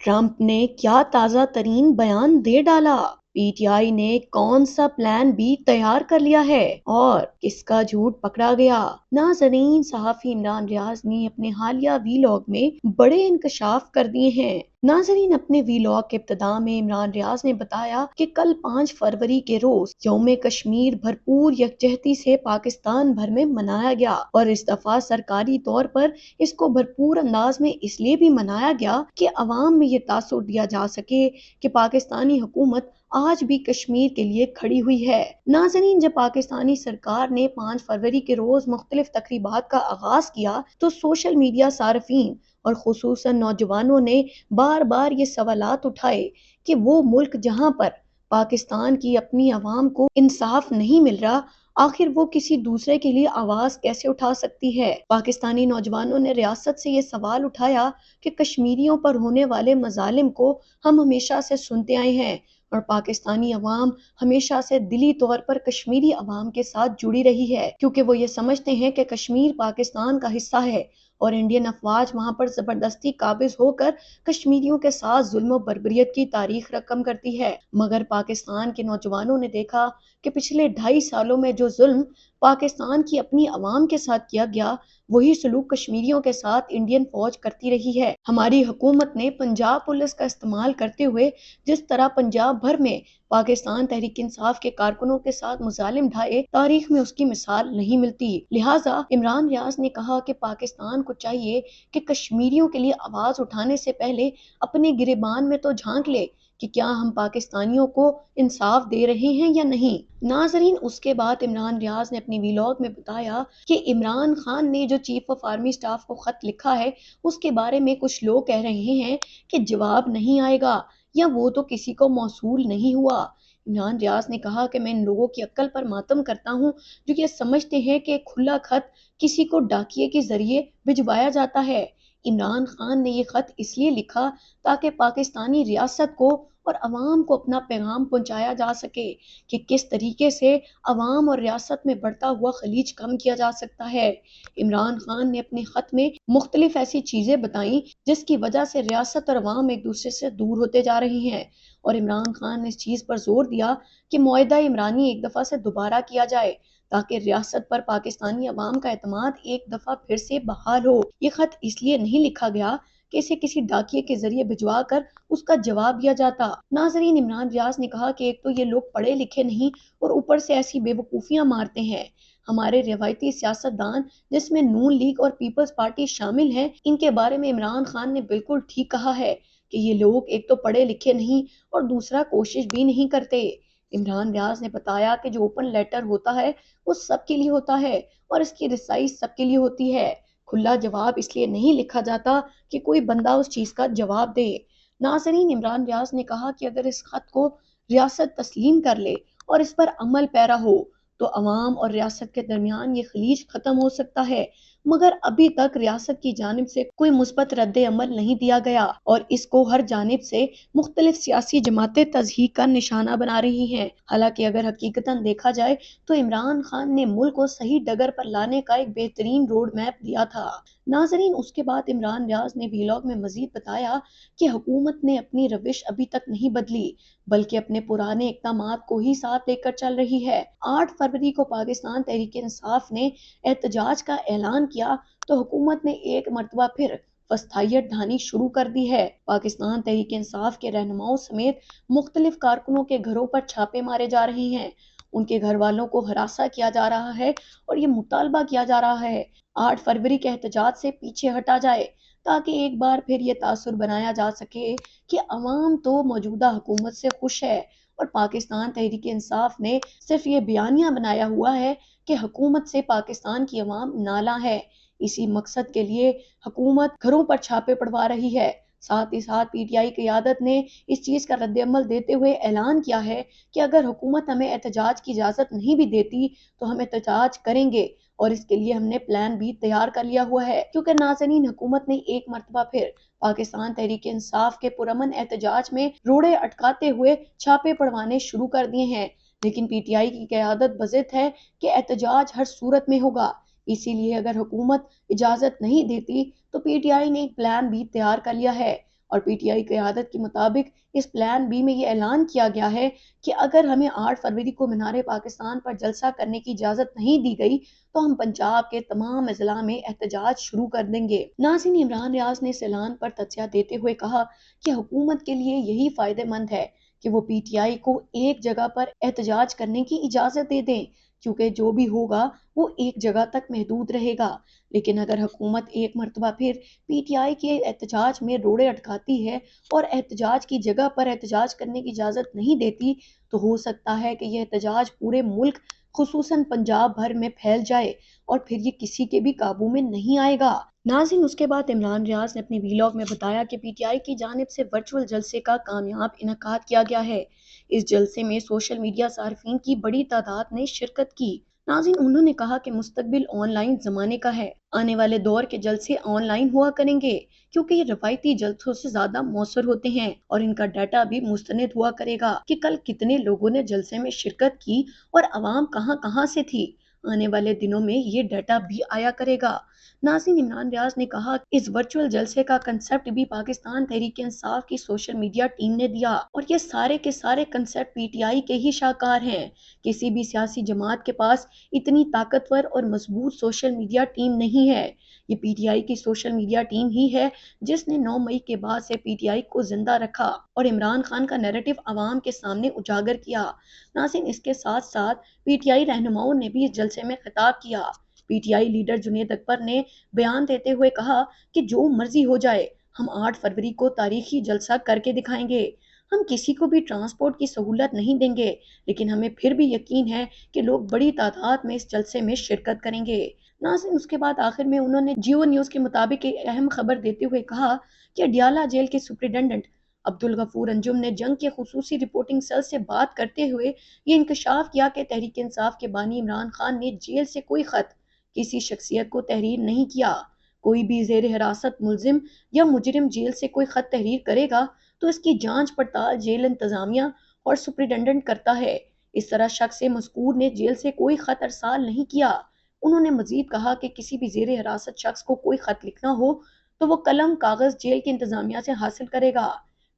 Trump ने क्या ताजा तरीन बयान दे डाला? पीटीआई ने कौन सा प्लान बी तैयार कर लिया है और किसका झूठ पकड़ा गया? नाजरीन, सहाफी इमरान रियाज ने अपने हालिया वीलॉग में बड़े इंकशाफ कर दिए हैं। नाजरीन, अपने वीलॉग के इब्तिदा में इमरान रियाज ने बताया कि कल 5 फरवरी के रोज यौम कश्मीर भरपूर यकजहती से पाकिस्तान भर में मनाया गया और इस दफा सरकारी तौर पर इसको भरपूर अंदाज में इसलिए भी मनाया गया कि अवाम में ये तासुर दिया जा सके कि पाकिस्तानी हुकूमत आज भी कश्मीर के लिए खड़ी हुई है। नाज़रीन, जब पाकिस्तानी सरकार ने 5 फरवरी के रोज मुख्तलिफ तकरीबात का आगाज किया तो सोशल मीडिया सार्फिन और खुसूसन नौजवानों ने बार बार ये सवालात उठाए कि वो मुल्क जहां पर पाकिस्तान की अपनी आवाम को इंसाफ नहीं मिल रहा, आखिर वो किसी दूसरे के लिए आवाज कैसे उठा सकती है। पाकिस्तानी नौजवानों ने रियासत से ये सवाल उठाया कि कश्मीरियों पर होने वाले मजालिम को हम हमेशा से सुनते आए हैं और पाकिस्तानी अवाम हमेशा से दिली तौर पर कश्मीरी अवाम के साथ जुड़ी रही है, क्योंकि वो ये समझते हैं कि कश्मीर पाकिस्तान का हिस्सा है और इंडियन अफवाज वहां पर जबरदस्ती काबिज होकर कश्मीरियों के साथ जुल्म और बर्बरियत की तारीख रकम करती है। मगर पाकिस्तान के नौजवानों ने देखा कि पिछले 2.5 सालों में जो जुल्म पाकिस्तान की अपनी अवाम के साथ किया गया, वही सलूक कश्मीरियों के साथ इंडियन फौज करती रही है। हमारी हुकूमत ने पंजाब पुलिस का इस्तेमाल करते हुए जिस तरह पंजाब भर में पाकिस्तान तहरीक इंसाफ के कारकुनों के साथ मुजालिम ढाए, तारीख में उसकी मिसाल नहीं मिलती। लिहाजा इमरान रियाज ने कहा कि पाकिस्तान को चाहिए कि कश्मीरियों के लिए आवाज उठाने से पहले अपने गिरेबान में तो झांक ले कि क्या हम पाकिस्तानियों को इंसाफ दे रहे हैं या नहीं। नाजरीन, उसके बाद इमरान रियाज ने अपनी वीलॉग में बताया कि इमरान खान ने जो चीफ ऑफ आर्मी स्टाफ को खत लिखा है, उसके बारे में कुछ लोग कह रहे हैं कि जवाब नहीं आएगा या वो तो किसी को मौसूल नहीं हुआ। इमरान रियाज ने कहा कि मैं इन लोगों की अक्ल पर मातम करता हूँ जो ये समझते हैं कि खुला खत किसी को डाकिए के जरिए भिजवाया जाता है। इमरान खान ने ये खत इसलिए लिखा ताकि पाकिस्तानी रियासत को और अवाम को अपना पैगाम पहुंचाया जा सके कि किस तरीके से अवाम और रियासत में बढ़ता हुआ खलीज कम किया जा सकता है। इमरान खान ने अपने खत में मुख्तलिफ ऐसी चीजें बताई जिसकी वजह से रियासत और अवाम एक दूसरे से दूर होते जा रही हैं, और इमरान खान ने इस चीज पर जोर दिया कि मुआहिदा इमरानी एक दफा से दोबारा किया जाए ताकि रियासत पर पाकिस्तानी अवाम का एतमाद एक दफा फिर से बहाल हो। ये खत इसलिए नहीं लिखा गया कि इसे किसी डाकिए के जरिए भिजवा कर उसका जवाब दिया जाता। नाजरीन, इमरान रियाज ने कहा कि एक तो ये लोग पढ़े लिखे नहीं और ऊपर से ऐसी बेवकूफियां मारते हैं। हमारे रिवायती सियासतदान जिसमें नून लीग और पीपल्स पार्टी शामिल हैं, इनके बारे में इमरान खान ने बिल्कुल ठीक कहा है कि ये लोग एक तो पढ़े लिखे नहीं और दूसरा कोशिश भी नहीं करते। इमरान रियाज ने बताया कि जो ओपन लेटर होता है वो सबके लिए होता है और इसकी रिसाई सबके लिए होती है। खुला जवाब इसलिए नहीं लिखा जाता कि कोई बंदा उस चीज का जवाब दे। नाजरीन, इमरान रियाज ने कहा कि अगर इस खत को रियासत तस्लीम कर ले और इस पर अमल पैरा हो तो अवाम और रियासत के दरमियान ये खलीज खत्म हो सकता है, मगर अभी तक रियासत की जानिब से कोई मुस्बत रद्द अमल नहीं दिया गया और इसको हर जानिब से मुख्तलिफ सियासी जमातें तज़हीक का निशाना बना रही हैं। हालांकि अगर हकीकतन देखा जाए तो इमरान खान ने मुल्क को सही डगर पर लाने का एक बेहतरीन रोड मैप दिया था। नाजरीन, उसके बाद इमरान रियाज ने वीलॉग में मजीद बताया कि हुकूमत ने अपनी रविश अभी तक नहीं बदली बल्कि अपने पुराने इक़दामात को ही साथ लेकर चल रही है। 8 फरवरी को पाकिस्तान तहरीक इंसाफ ने एहतजाज का ऐलान किया तो हुकूमत ने एक मरतबा फिर फस्तायत ढानी शुरू कर दी है। पाकिस्तान तहरीक इंसाफ के रहनुमाओं समेत मुख्तलिफ कारकुनों के घरों पर छापे मारे जा रहे हैं, उनके घर वालों को हरासा किया जा रहा है और ये मुतालबा किया जा रहा है 8 फरवरी के एहतजाज से पीछे हटा जाए ताकि एक बार फिर ये तासुर बनाया जा सके कि अवाम तो मौजूदा हुकूमत से खुश है और पाकिस्तान तहरीक इंसाफ ने सिर्फ ये बयानिया बनाया हुआ है कि हुकूमत से पाकिस्तान की अवाम नाला है। इसी मकसद के लिए हुकूमत घरों पर छापे पड़वा रही है। साथ ही साथ पीटीआई क़यादत ने इस चीज का रद्द-ए-अमल देते हुए ऐलान किया है कि अगर हुकूमत हमें एहतजाज की इजाजत नहीं भी देती तो हम एहतजाज करेंगे और इसके लिए हमने प्लान भी तैयार कर लिया हुआ है, क्योंकि नाज़रीन, हुकूमत ने एक मरतबा फिर पाकिस्तान तहरीक इंसाफ के पुरअमन एहतजाज में रोड़े अटकाते हुए छापे पड़वाने शुरू कर दिए हैं, लेकिन पीटीआई की क़यादत बज़िद है कि एहतजाज हर सूरत में होगा। इसीलिए अगर हुकूमत इजाजत नहीं देती तो पीटीआई ने एक प्लान भी तैयार कर लिया है اور پی ٹی آئی قیادت کے مطابق اس پلان بی میں یہ اعلان کیا گیا ہے کہ اگر ہمیں 8 فروری کو مینار پاکستان پر جلسہ کرنے کی اجازت نہیں دی گئی تو ہم پنجاب کے تمام اضلاع میں احتجاج شروع کر دیں گے۔ ناظرین، عمران ریاض نے اس اعلان پر تجزیہ دیتے ہوئے کہا کہ حکومت کے لیے یہی فائدہ مند ہے کہ وہ پی ٹی آئی کو ایک جگہ پر احتجاج کرنے کی اجازت دے دیں، کیونکہ جو بھی ہوگا وہ ایک جگہ تک محدود رہے گا۔ لیکن اگر حکومت ایک مرتبہ پھر پی ٹی آئی کے احتجاج میں روڑے اٹکاتی ہے اور احتجاج کی جگہ پر احتجاج کرنے کی اجازت نہیں دیتی تو ہو سکتا ہے کہ یہ احتجاج پورے ملک خصوصاً پنجاب بھر میں پھیل جائے اور پھر یہ کسی کے بھی قابو میں نہیں آئے گا۔ ناظرین، اس کے بعد عمران ریاض نے اپنے ویلاگ میں بتایا کہ پی ٹی آئی کی جانب سے ورچوئل جلسے کا کامیاب انعقاد کیا گیا ہے۔ اس جلسے میں سوشل میڈیا صارفین کی بڑی تعداد نے شرکت کی۔ ناظرین، انہوں نے کہا کہ مستقبل آن لائن زمانے کا ہے۔ آنے والے دور کے جلسے آن لائن ہوا کریں گے کیونکہ یہ روایتی جلسوں سے زیادہ مؤثر ہوتے ہیں اور ان کا ڈیٹا بھی مستند ہوا کرے گا کہ کل کتنے لوگوں نے جلسے میں شرکت کی اور عوام کہاں کہاں سے تھی۔ آنے والے دنوں میں یہ ڈیٹا بھی آیا کرے گا۔ ناظرین، عمران ریاض نے کہا کہ اس ورچوئل جلسے کا کنسپٹ بھی پاکستان تحریک انصاف کی سوشل میڈیا ٹیم نے دیا اور یہ سارے کے سارے کنسپٹ پی ٹی آئی کے ہی شاہکار ہیں۔ کسی بھی سیاسی جماعت کے پاس اتنی طاقتور اور مضبوط سوشل میڈیا ٹیم نہیں ہے۔ یہ پی ٹی آئی کی سوشل میڈیا ٹیم ہی ہے جس نے 9 مئی کے بعد سے پی ٹی آئی کو زندہ رکھا اور عمران خان کا نیریٹو عوام کے سامنے اجاگر کیا۔ ناظرین، اس کے ساتھ ساتھ پی ٹی آئی رہنماؤں نے بھی اس جلسے میں خطاب کیا۔ P T I leader Junaid Akbar نے بیان دیتے ہوئے کہا کہ جو مرضی ہو جائے ہم 8 فروری کو تاریخی جلسہ کر کے دکھائیں گے۔ ہم کسی کو بھی ٹرانسپورٹ کی سہولت نہیں دیں گے لیکن ہمیں پھر بھی یقین ہے کہ لوگ بڑی تعداد میں اس جلسے میں شرکت کریں گے۔ ناظرین، اس کے بعد آخر میں انہوں نے جیو نیوز کے مطابق ایک اہم خبر دیتے ہوئے کہا کہ اڈیالہ جیل کے سپرنٹنڈنٹ عبدالغفور انجم نے جنگ کے خصوصی رپورٹنگ سیل سے بات کرتے ہوئے یہ انکشاف کیا کہ تحریک انصاف کے بانی عمران خان نے جیل سے کوئی خط کسی شخصیت کو تحریر نہیں کیا۔ کوئی بھی زیر حراست ملزم یا مجرم جیل سے کوئی خط تحریر کرے گا تو اس کی جانچ پڑتال جیل انتظامیہ اور سپرنٹنڈنٹ کرتا ہے۔ اس طرح شخص مذکور نے جیل سے کوئی خط ارسال نہیں کیا۔ انہوں نے مزید کہا کہ کسی بھی زیر حراست شخص کو کوئی خط لکھنا ہو تو وہ قلم کاغذ جیل کی انتظامیہ سے حاصل کرے گا،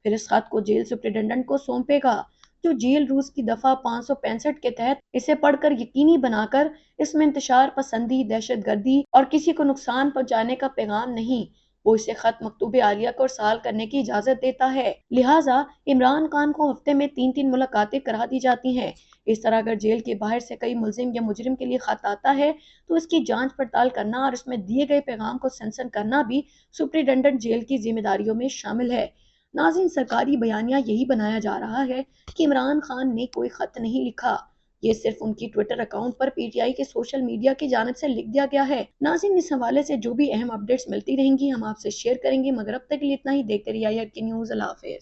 پھر اس خط کو جیل سپرنٹنڈنٹ کو سونپے گا جو جیل روز کی دفعہ 565 کے تحت اسے پڑھ کر یقینی بنا کر اس میں انتشار پسندی، دہشت گردی اور کسی کو نقصان پہنچانے کا پیغام نہیں، وہ اسے خط مکتوب عالیہ کو ارسال کرنے کی اجازت دیتا ہے۔ لہٰذا عمران خان کو ہفتے میں 3 ملاقاتیں کرا دی جاتی ہیں۔ اس طرح اگر جیل کے باہر سے کئی ملزم یا مجرم کے لیے خط آتا ہے تو اس کی جانچ پڑتال کرنا اور اس میں دیے گئے پیغام کو سینسر کرنا بھی سپرنٹنڈنٹ جیل کی ذمہ داریوں میں شامل ہے۔ ناظرین، سرکاری بیانیہ یہی بنایا جا رہا ہے کہ عمران خان نے کوئی خط نہیں لکھا، یہ صرف ان کی ٹویٹر اکاؤنٹ پر پی ٹی آئی کے سوشل میڈیا کی جانب سے لکھ دیا گیا ہے۔ ناظرین، اس حوالے سے جو بھی اہم اپڈیٹس ملتی رہیں گی ہم آپ سے شیئر کریں گے، مگر اب تک کے لیے اتنا ہی۔ دیکھتے رہیے IRK نیوز۔ اللہ حافظ۔